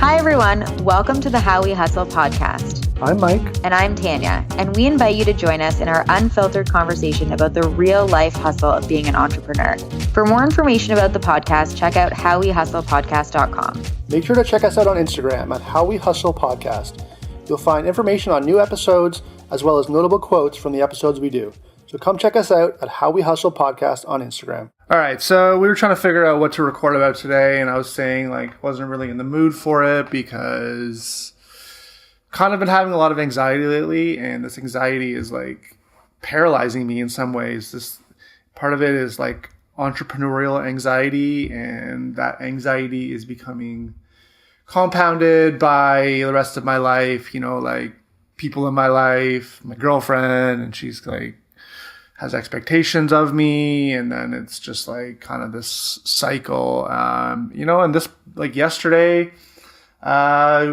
Hi, everyone. Welcome to the How We Hustle podcast. I'm Mike. And I'm Tanya. And we invite you to join us in our unfiltered conversation about the real life hustle of being an entrepreneur. For more information about the podcast, check out howwehustlepodcast.com. Make sure to check us out on Instagram at How We Hustle Podcast. You'll find information on new episodes as well as notable quotes from the episodes we do. So come check us out at How We Hustle Podcast on Instagram. All right, so we were trying to figure out what to record about today, and I was saying wasn't really in the mood for it because kind of been having a lot of anxiety lately, and this anxiety is paralyzing me in some ways. This part of it is entrepreneurial anxiety, and that anxiety is becoming compounded by the rest of my life, people in my life, my girlfriend, and she's has expectations of me, and then it's just kind of this cycle, and this yesterday, I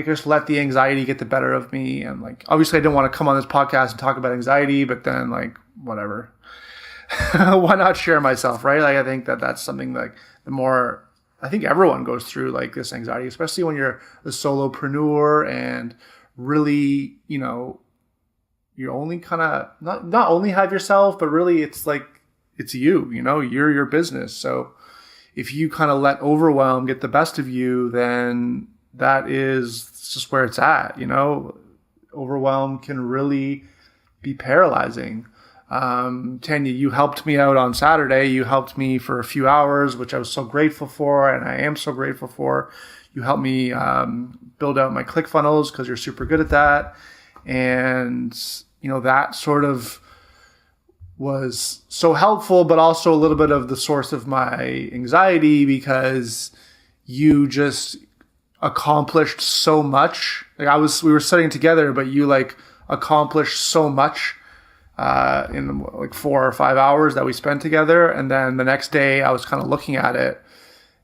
just let the anxiety get the better of me, and obviously I didn't want to come on this podcast and talk about anxiety, but then whatever, why not share myself, right? I think that's something the more, I think everyone goes through this anxiety, especially when you're a solopreneur and really, you only kind of not only have yourself, but really it's you, you're your business. So if you kind of let overwhelm get the best of you, then that is just where it's at. Overwhelm can really be paralyzing. Tanya, you helped me out on Saturday. You helped me for a few hours, which I was so grateful for, and I am so grateful for. You helped me build out my ClickFunnels because you're super good at that. And, that sort of was so helpful, but also a little bit of the source of my anxiety because you just accomplished so much. We were studying together, but you accomplished so much in 4 or 5 hours that we spent together. And then the next day I was kind of looking at it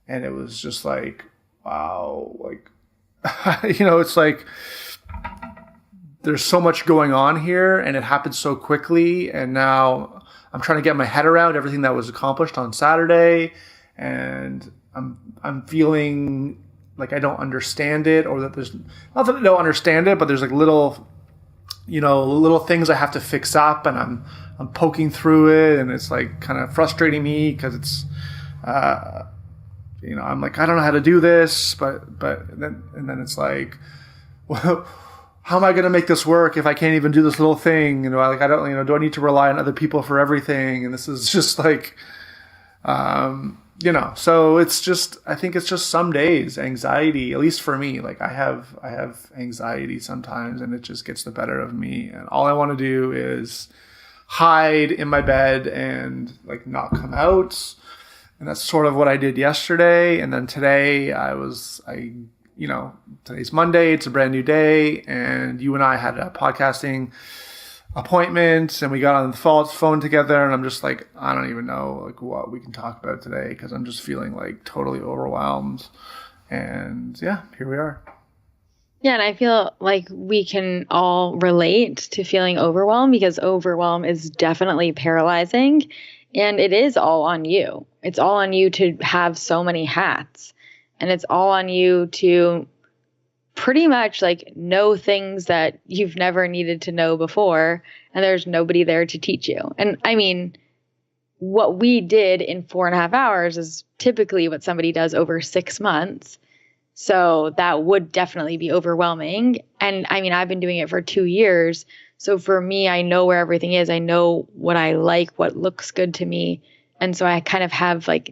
and it was just wow, it's there's so much going on here and it happened so quickly. And now I'm trying to get my head around everything that was accomplished on Saturday. And I'm feeling I don't understand it, or that there's not that I don't understand it, but there's little things I have to fix up, and I'm poking through it, and it's kind of frustrating me because it's, I'm I don't know how to do this, but then it's well, how am I going to make this work if I can't even do this little thing? I don't, do I need to rely on other people for everything? And this is just so it's just, I think it's just some days anxiety, at least for me, I have anxiety sometimes and it just gets the better of me. And all I want to do is hide in my bed and not come out. And that's sort of what I did yesterday. And then today today's Monday, it's a brand new day. And you and I had a podcasting appointment and we got on the phone together, and I'm just I don't even know what we can talk about today because I'm just feeling totally overwhelmed. And yeah, here we are. Yeah, and I feel we can all relate to feeling overwhelmed because overwhelm is definitely paralyzing, and it is all on you. It's all on you to have so many hats, and it's all on you to pretty much know things that you've never needed to know before, and there's nobody there to teach you. And I mean, what we did in 4.5 hours is typically what somebody does over 6 months. So that would definitely be overwhelming. And I mean, I've been doing it for 2 years. So for me, I know where everything is. I know what I like, what looks good to me. And so I kind of have a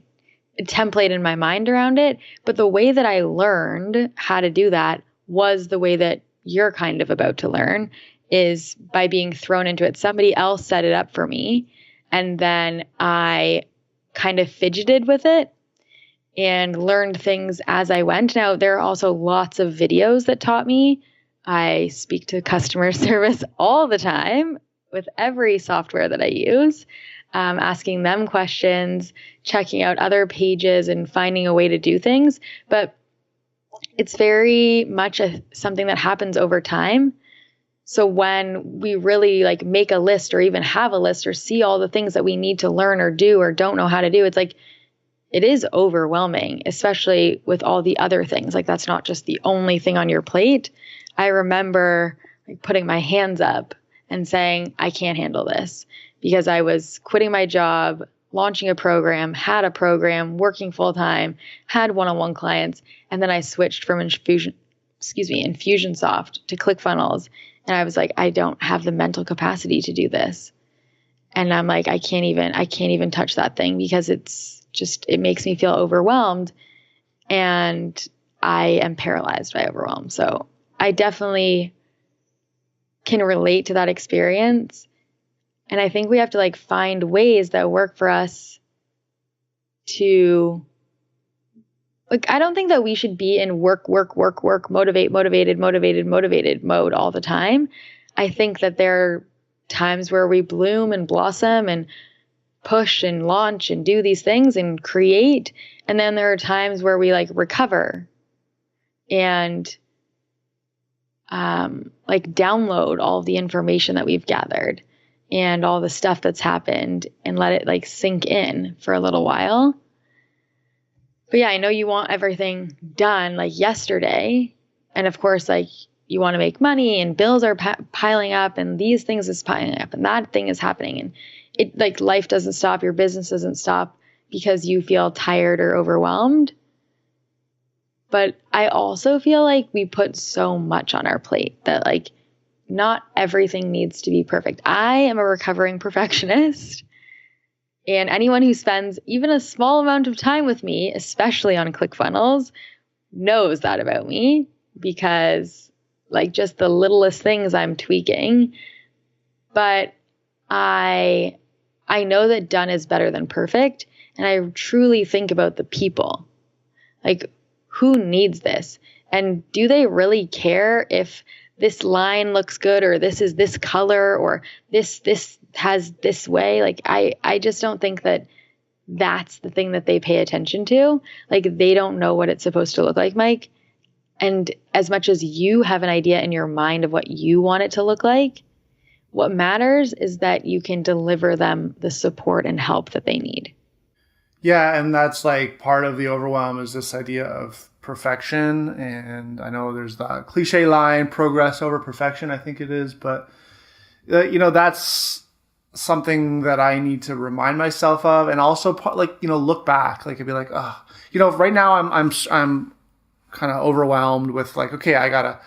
template in my mind around it. But the way that I learned how to do that was the way that you're kind of about to learn, is by being thrown into it. Somebody else set it up for me, and then I kind of fidgeted with it and learned things as I went. Now, there are also lots of videos that taught me. I speak to customer service all the time with every software that I use, asking them questions, checking out other pages, and finding a way to do things. But it's very much something that happens over time. So when we really make a list or even have a list or see all the things that we need to learn or do or don't know how to do, it's it is overwhelming, especially with all the other things. Like, that's not just the only thing on your plate. I remember like putting my hands up and saying, I can't handle this, because I was quitting my job, launching a program, had a program, working full time, had one-on-one clients. And then I switched from Infusionsoft to ClickFunnels. And I was like, I don't have the mental capacity to do this. And I'm like, I can't even touch that thing, because it makes me feel overwhelmed, and I am paralyzed by overwhelm. So I definitely can relate to that experience. And I think we have to like find ways that work for us to, like, I don't think that we should be in work, motivated mode all the time. I think that there are times where we bloom and blossom and push and launch and do these things and create. And then there are times where we like recover and like download all the information that we've gathered and all the stuff that's happened and let it like sink in for a little while. But yeah, I know you want everything done like yesterday. And of course, like, you want to make money and bills are piling up and these things is piling up and that thing is happening. And it, like, life doesn't stop. Your business doesn't stop because you feel tired or overwhelmed. But I also feel like we put so much on our plate that like not everything needs to be perfect. I am a recovering perfectionist. And anyone who spends even a small amount of time with me, especially on ClickFunnels, knows that about me, because like just the littlest things I'm tweaking. But I know that done is better than perfect. And I truly think about the people. Like, who needs this? And do they really care if this line looks good, or this is this color, or this has this way? Like, I just don't think that that's the thing that they pay attention to. Like, they don't know what it's supposed to look like, Mike. And as much as you have an idea in your mind of what you want it to look like, what matters is that you can deliver them the support and help that they need. Yeah, and that's like part of the overwhelm is this idea of perfection. And I know there's the cliche line, progress over perfection, I think it is. But, that's something that I need to remind myself of. And also, look back. Like, I'd be like, right now I'm kind of overwhelmed with like, okay, I got to,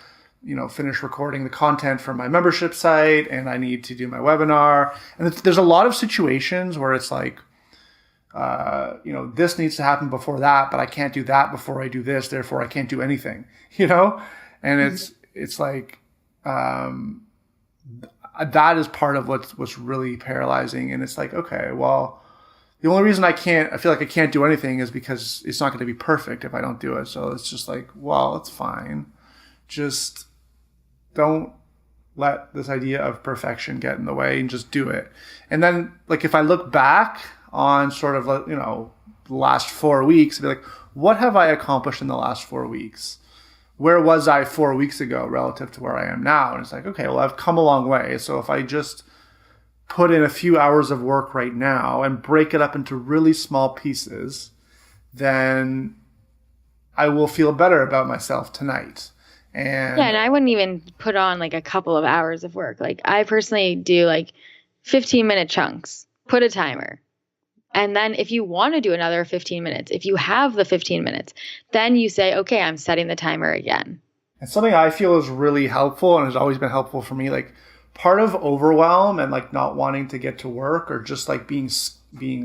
finish recording the content for my membership site, and I need to do my webinar. And there's a lot of situations where it's like, this needs to happen before that, but I can't do that before I do this. Therefore I can't do anything, and it's like, that is part of what's really paralyzing. And it's like, okay, well, the only reason I feel like I can't do anything is because it's not going to be perfect if I don't do it. So it's just like, well, it's fine. Just don't let this idea of perfection get in the way and just do it. And then, like, if I look back on sort of, the last 4 weeks, I'd be like, what have I accomplished in the last 4 weeks? Where was I 4 weeks ago relative to where I am now? And it's like, okay, well, I've come a long way. So if I just put in a few hours of work right now and break it up into really small pieces, then I will feel better about myself tonight. And I wouldn't even put on like a couple of hours of work. Like, I personally do like 15-minute chunks, put a timer. And then if you want to do another 15 minutes, if you have the 15 minutes, then you say, okay, I'm setting the timer again. And something I feel is really helpful and has always been helpful for me, like part of overwhelm and like not wanting to get to work, or just like being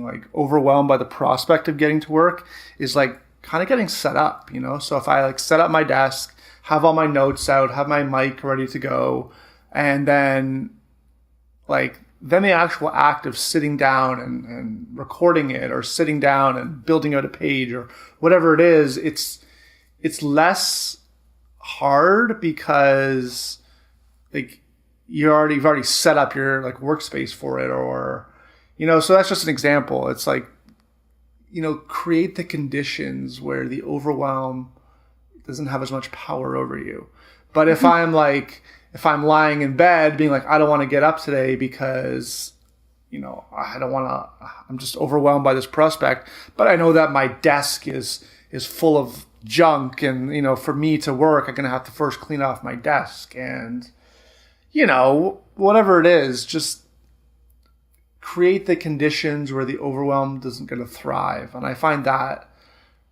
like overwhelmed by the prospect of getting to work, is like kind of getting set up, So if I like set up my desk, have all my notes out, have my mic ready to go, and then the actual act of sitting down and recording it, or sitting down and building out a page or whatever it is, it's less hard because like you've already set up your like workspace for it, or, so that's just an example. It's like, create the conditions where the overwhelm doesn't have as much power over you. But if I'm lying in bed being like, I don't want to get up today because, I don't want to, I'm just overwhelmed by this prospect, but I know that my desk is full of junk, and, for me to work, I'm going to have to first clean off my desk, and, whatever it is, just create the conditions where the overwhelm isn't going to thrive. And I find that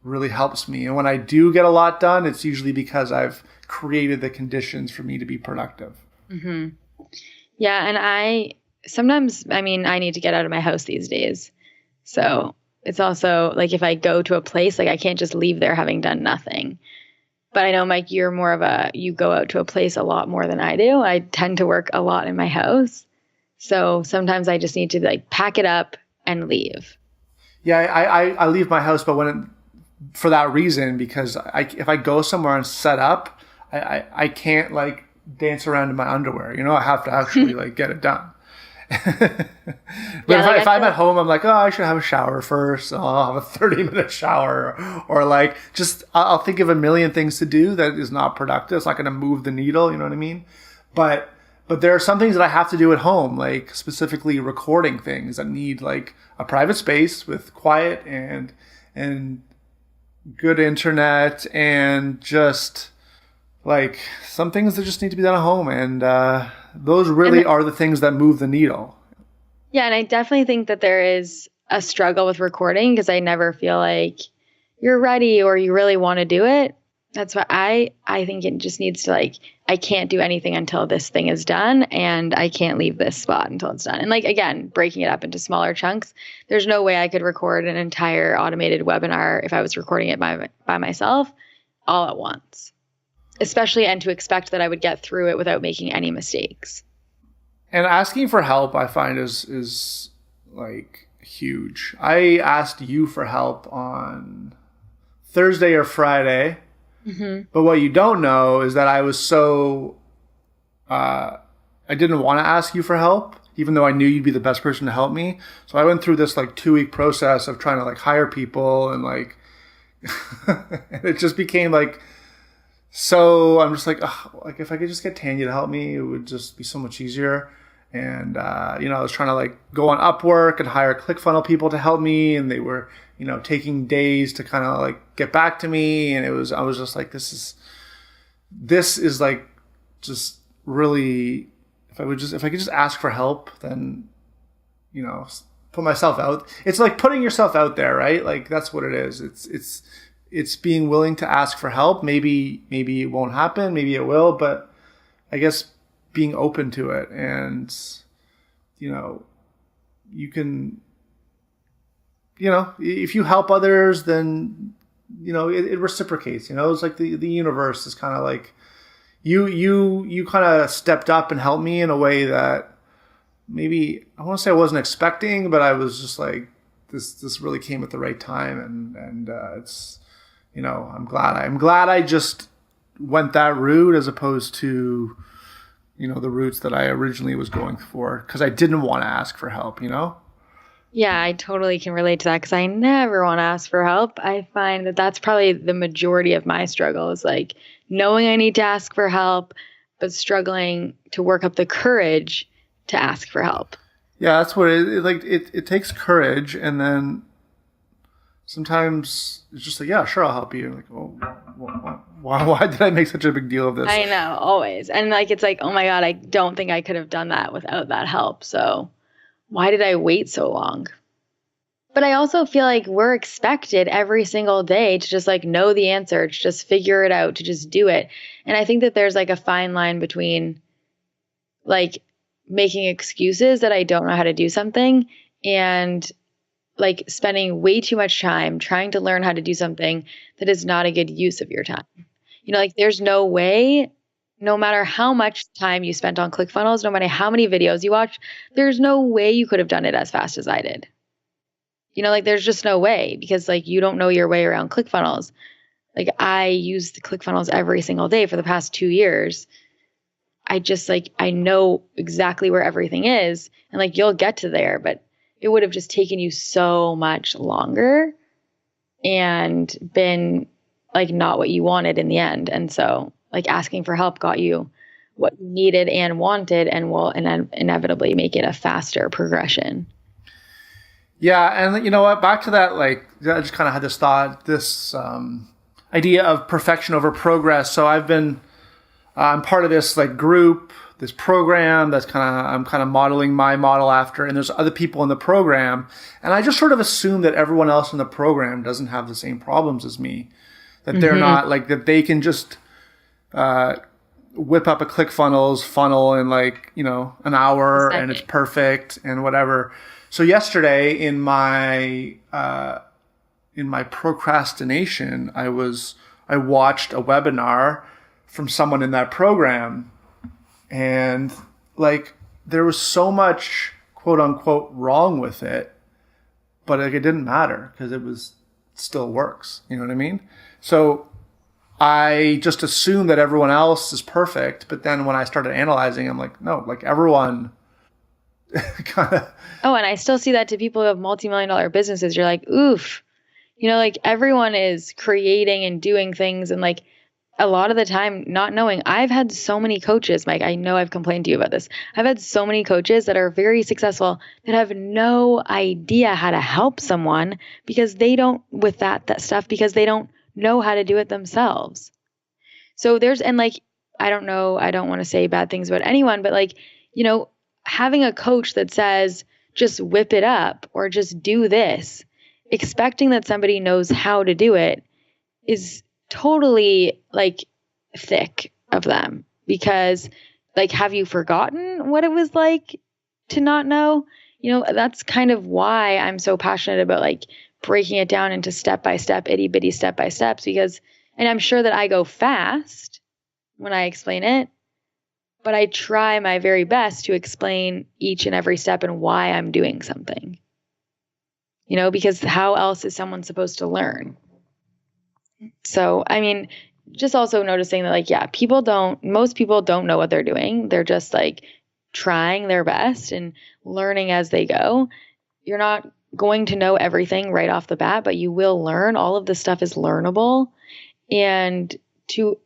really helps me. And when I do get a lot done, it's usually because I've created the conditions for me to be productive. Mm-hmm. Yeah. And I need to get out of my house these days. So it's also like if I go to a place, like I can't just leave there having done nothing. But I know, Mike, you're more of you go out to a place a lot more than I do. I tend to work a lot in my house. So sometimes I just need to like pack it up and leave. Yeah, I leave my house, but for that reason, because if I go somewhere and set up, I can't like dance around in my underwear. I have to actually like get it done. But if I'm at home, I'm like, I should have a shower first. So I'll have a 30-minute shower, or like I'll think of a million things to do that is not productive. It's not going to move the needle. You know what I mean? But there are some things that I have to do at home, like specifically recording things that need like a private space with quiet and good internet, and just like some things that just need to be done at home. And those really are the things that move the needle. Yeah. And I definitely think that there is a struggle with recording because I never feel like you're ready or you really want to do it. That's why I think it just needs to like, I can't do anything until this thing is done, and I can't leave this spot until it's done. And like, again, breaking it up into smaller chunks, there's no way I could record an entire automated webinar if I was recording it by myself all at once, especially, and to expect that I would get through it without making any mistakes. And asking for help, I find is like huge. I asked you for help on Thursday or Friday. Mm-hmm. But what you don't know is that I was I didn't want to ask you for help, even though I knew you'd be the best person to help me. So I went through this like 2-week process of trying to like hire people, and like, and it just became like, so I'm just like, like if I could just get Tanya to help me, it would just be so much easier. And, I was trying to like go on Upwork and hire ClickFunnels people to help me. And they were, taking days to kind of like get back to me. And I was just like, this is like, just really, if I could just ask for help, then, put myself out. It's like putting yourself out there, right? Like that's what it is. It's being willing to ask for help. Maybe it won't happen. Maybe it will, but I guess being open to it, and, you can, if you help others, then, it reciprocates, it's like the universe is kind of like, you kind of stepped up and helped me in a way that maybe, I want to say I wasn't expecting, but I was just like, this really came at the right time. And it's, I'm glad I just went that route as opposed to, the routes that I originally was going for, because I didn't want to ask for help, Yeah, I totally can relate to that because I never want to ask for help. I find that that's probably the majority of my struggle is like knowing I need to ask for help, but struggling to work up the courage to ask for help. Yeah, that's what it takes courage, and then sometimes it's just like, yeah, sure, I'll help you. Like, why did I make such a big deal of this? I know, always. And like, it's like, oh my God, I don't think I could have done that without that help. So why did I wait so long? But I also feel like we're expected every single day to just like know the answer, to just figure it out, to just do it. And I think that there's like a fine line between like making excuses that I don't know how to do something and like spending way too much time trying to learn how to do something that is not a good use of your time. Like there's no way, no matter how much time you spent on ClickFunnels, no matter how many videos you watched, there's no way you could have done it as fast as I did. Like there's just no way, because like you don't know your way around ClickFunnels. Like I use the ClickFunnels every single day for the past 2 years. I just like, I know exactly where everything is, and like you'll get to there, but it would have just taken you so much longer and been like not what you wanted in the end. And so like asking for help got you what you needed and wanted, and will inevitably make it a faster progression. Yeah. And you know what, back to that, like, I just kind of had this thought, this idea of perfection over progress. So I'm part of this like group, this program I'm kind of modeling my model after, and there's other people in the program. And I just sort of assume that everyone else in the program doesn't have the same problems as me, that they're not like, that they can just, whip up a ClickFunnels funnel in like, an hour and it's perfect and whatever. So yesterday in my procrastination, I watched a webinar from someone in that program, and like there was so much quote unquote wrong with it, but like it didn't matter because it still works. You know what I mean? So I just assumed that everyone else is perfect, but then when I started analyzing, I'm like, no, like everyone kind of. Oh, and I still see that to people who have multi-million-dollar businesses. You're like, oof, like everyone is creating and doing things, and like a lot of the time not knowing. I've had so many coaches, Mike, I know I've complained to you about this. I've had so many coaches that are very successful that have no idea how to help someone because they don't, with that stuff, because they don't know how to do it themselves. So and like, I don't know, I don't want to say bad things about anyone, but like, having a coach that says, just whip it up or just do this, expecting that somebody knows how to do it is totally like thick of them, because like, have you forgotten what it was like to not know? That's kind of why I'm so passionate about like breaking it down into step-by-step, itty-bitty step-by-steps, because, and I'm sure that I go fast when I explain it, but I try my very best to explain each and every step and why I'm doing something, because how else is someone supposed to learn? So, I mean, just also noticing that like, yeah, most people don't know what they're doing. They're just like trying their best and learning as they go. You're not going to know everything right off the bat, but you will learn. All of this stuff is learnable. And to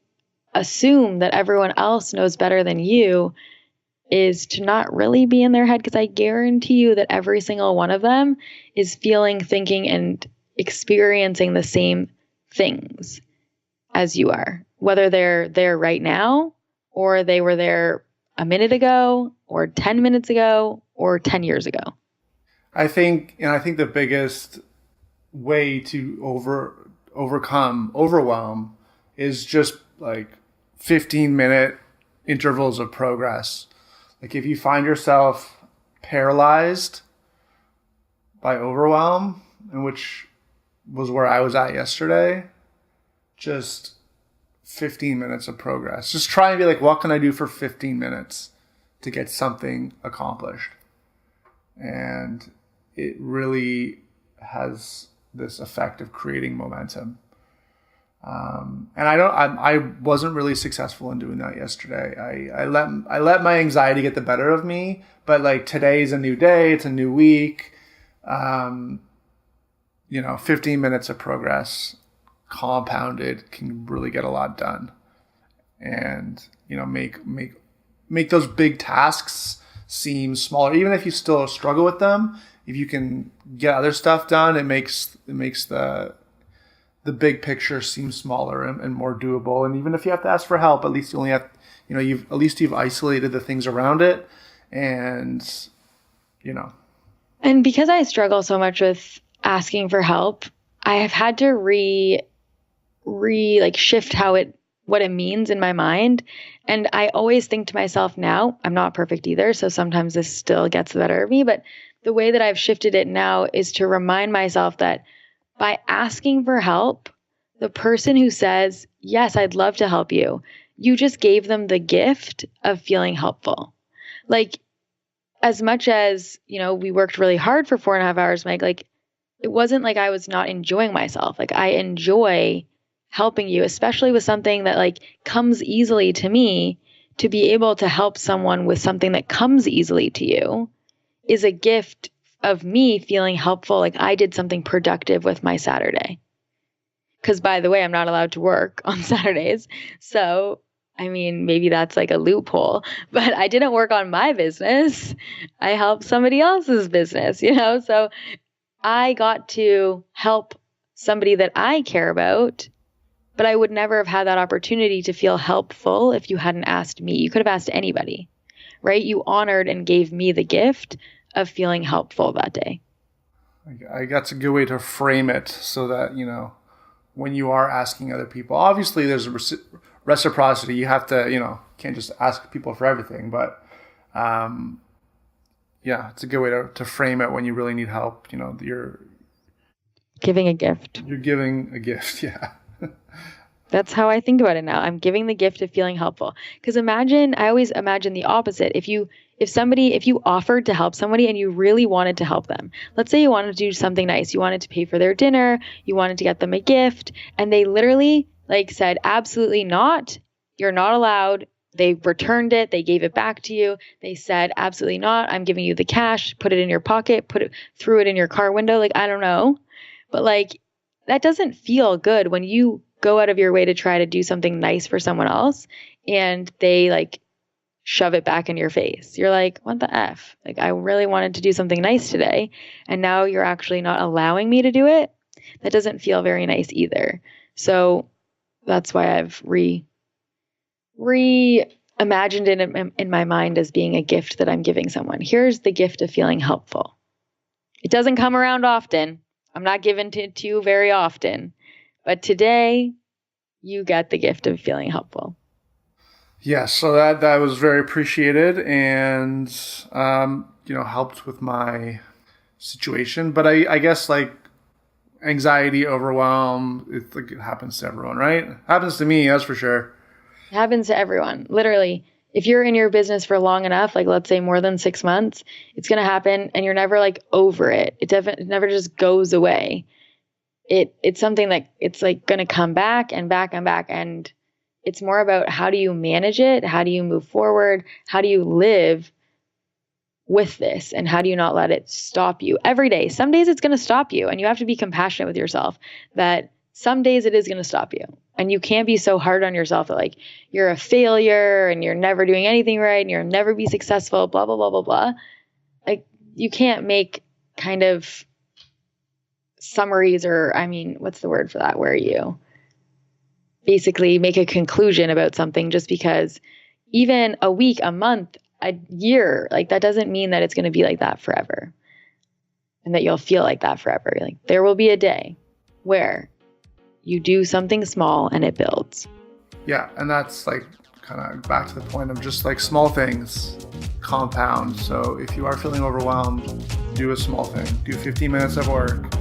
assume that everyone else knows better than you is to not really be in their head, because I guarantee you that every single one of them is feeling, thinking, and experiencing the same things as you are, whether they're there right now or they were there a minute ago or 10 minutes ago or 10 years ago. I think the biggest way to overcome overwhelm is just like 15-minute intervals of progress. Like if you find yourself paralyzed by overwhelm, and which was where I was at yesterday, just 15 minutes of progress. Just try and be like, what can I do for 15 minutes to get something accomplished? And it really has this effect of creating momentum. And I wasn't really successful in doing that yesterday. I let my anxiety get the better of me, but like today's a new day. It's a new week. 15 minutes of progress compounded can really get a lot done, and, make those big tasks seem smaller. Even if you still struggle with them, if you can get other stuff done, it makes the big picture seem smaller and more doable. And even if you have to ask for help, at least you only have, you've isolated the things around it, and. And because I struggle so much with asking for help, I have had to shift what it means in my mind. And I always think to myself now, I'm not perfect either, so sometimes this still gets the better of me, but the way that I've shifted it now is to remind myself that by asking for help, the person who says, yes, I'd love to help you, you just gave them the gift of feeling helpful. Like, as much as, we worked really hard for 4.5 hours, Mike, like, it wasn't like I was not enjoying myself. Like, I enjoy helping you, especially with something that like comes easily to me. To be able to help someone with something that comes easily to you is a gift of me feeling helpful. Like I did something productive with my Saturday. Because by the way, I'm not allowed to work on Saturdays. So I mean, maybe that's like a loophole, but I didn't work on my business. I helped somebody else's business, So I got to help somebody that I care about, but I would never have had that opportunity to feel helpful if you hadn't asked me. You could have asked anybody, right? You honored and gave me the gift of feeling helpful that day. That's a good way to frame it so that, when you are asking other people, obviously there's a reciprocity. You have to, can't just ask people for everything, but it's a good way to frame it when you really need help. You're giving a gift. You're giving a gift, yeah. That's how I think about it now. I'm giving the gift of feeling helpful. Because I always imagine the opposite. If you offered to help somebody and you really wanted to help them, let's say you wanted to do something nice, you wanted to pay for their dinner, you wanted to get them a gift, and they literally said, absolutely not, you're not allowed. They returned it. They gave it back to you. They said, absolutely not. I'm giving you the cash, put it in your pocket, threw it in your car window. I don't know. But that doesn't feel good when you go out of your way to try to do something nice for someone else and they shove it back in your face. You're like, what the F? I really wanted to do something nice today, and now you're actually not allowing me to do it. That doesn't feel very nice either. So that's why I've reimagined it in my mind as being a gift that I'm giving someone. Here's the gift of feeling helpful. It doesn't come around often. I'm not giving it to you very often. But today, you get the gift of feeling helpful. Yeah, so that was very appreciated and, helped with my situation. But I guess anxiety, overwhelm, it happens to everyone, right? It happens to me, that's for sure. It happens to everyone. Literally, if you're in your business for long enough, let's say more than 6 months, it's going to happen and you're never over it. It never just goes away. It's something that it's going to come back and back and back. And it's more about how do you manage it? How do you move forward? How do you live with this? And how do you not let it stop you every day? Some days it's going to stop you, and you have to be compassionate with yourself that some days it is going to stop you. And you can't be so hard on yourself that you're a failure and you're never doing anything right and you'll never be successful, blah, blah, blah, blah, blah. You can't make kind of summaries what's the word for that? Where you basically make a conclusion about something just because even a week, a month, a year, that doesn't mean that it's going to be like that forever and that you'll feel like that forever. There will be a day where you do something small and it builds. Yeah. And that's kind of back to the point of just small things compound. So if you are feeling overwhelmed, do a small thing, do 15 minutes of work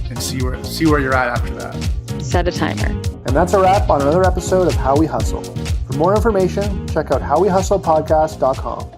and see where you're at after that. Set a timer. And that's a wrap on another episode of How We Hustle. For more information, check out howwehustlepodcast.com.